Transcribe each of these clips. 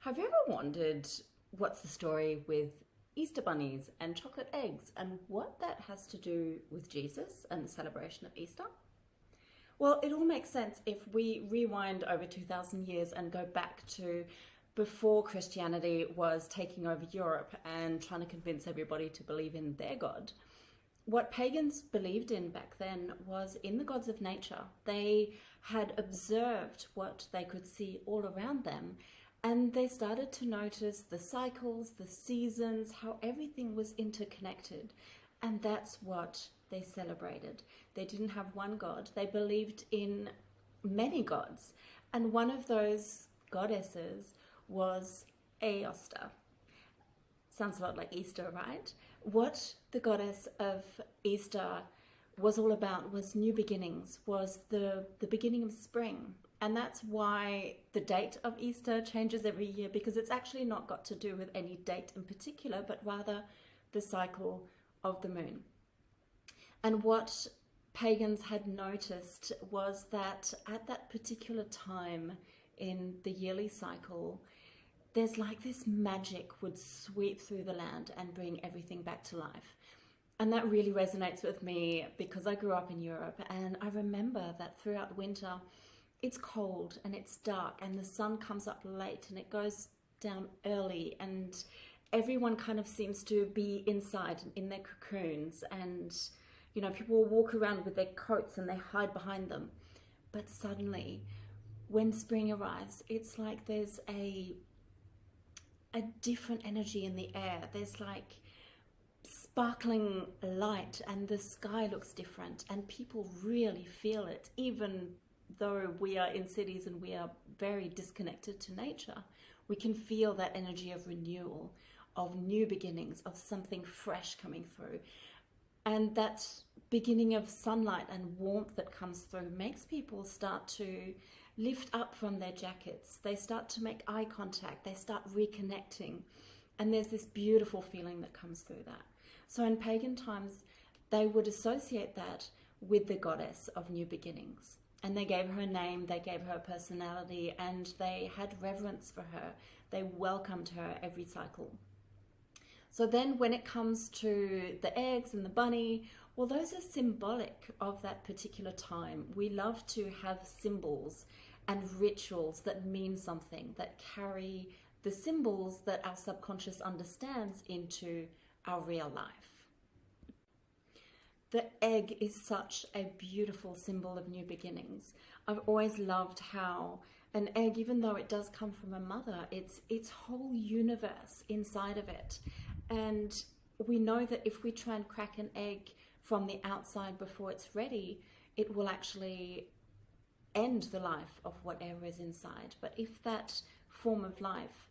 Have you ever wondered what's the story with Easter bunnies and chocolate eggs and what that has to do with Jesus and the celebration of Easter? Well, it all makes sense if we rewind over 2,000 years and go back to before Christianity was taking over Europe and trying to convince everybody to believe in their God. What pagans believed in back then was in the gods of nature. They had observed what they could see all around them, and they started to notice the cycles, the seasons, how everything was interconnected. And that's what they celebrated. They didn't have one god. They believed in many gods. And one of those goddesses was Aostre. Sounds a lot like Easter, right? What the goddess of Easter was all about was new beginnings, was the beginning of spring. And that's why the date of Easter changes every year, because it's actually not got to do with any date in particular, but rather the cycle of the moon. And what pagans had noticed was that at that particular time in the yearly cycle, there's like this magic would sweep through the land and bring everything back to life. And that really resonates with me because I grew up in Europe, and I remember that throughout winter, it's cold and it's dark and the sun comes up late and it goes down early, and everyone kind of seems to be inside in their cocoons, and you know, people will walk around with their coats and they hide behind them. But suddenly when spring arrives, it's like there's a different energy in the air. There's like sparkling light and the sky looks different, and people really feel it, even though we are in cities and we are very disconnected to nature. We can feel that energy of renewal, of new beginnings, of something fresh coming through. And that beginning of sunlight and warmth that comes through makes people start to lift up from their jackets. They start to make eye contact. They start reconnecting. And there's this beautiful feeling that comes through that. So in pagan times, they would associate that with the goddess of new beginnings. And they gave her a name, they gave her a personality, and they had reverence for her. They welcomed her every cycle. So then when it comes to the eggs and the bunny, well, those are symbolic of that particular time. We love to have symbols and rituals that mean something, that carry the symbols that our subconscious understands into our real life. The egg is such a beautiful symbol of new beginnings. I've always loved how an egg, even though it does come from a mother, it's its whole universe inside of it. And we know that if we try and crack an egg from the outside before it's ready, it will actually end the life of whatever is inside. But if that form of life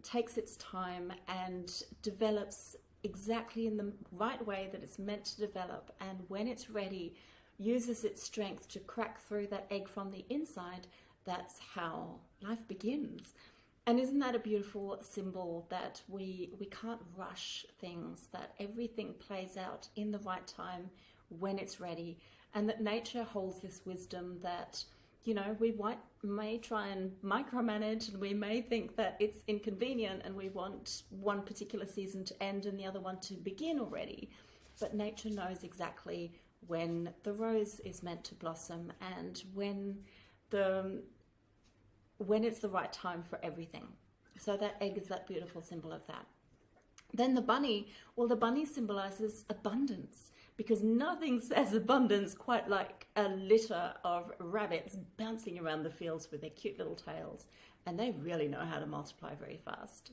takes its time and develops exactly in the right way that it's meant to develop, and when it's ready, uses its strength to crack through that egg from the inside, that's how life begins. And isn't that a beautiful symbol that we can't rush things, that everything plays out in the right time when it's ready, and that nature holds this wisdom that, you know, we may try and micromanage, and we may think that it's inconvenient and we want one particular season to end and the other one to begin already. But nature knows exactly when the rose is meant to blossom and when it's the right time for everything. So that egg is that beautiful symbol of that. Then the bunny, well, the bunny symbolizes abundance, because nothing says abundance quite like a litter of rabbits bouncing around the fields with their cute little tails. And they really know how to multiply very fast.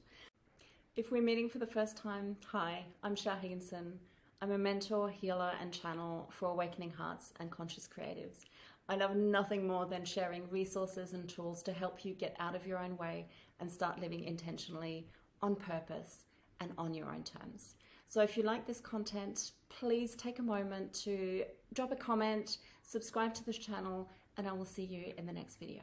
If we're meeting for the first time, hi, I'm Higginson. I'm a mentor, healer, and channel for awakening hearts and conscious creatives. I love nothing more than sharing resources and tools to help you get out of your own way and start living intentionally, on purpose, and on your own terms. So if you like this content, please take a moment to drop a comment, subscribe to this channel, and I will see you in the next video.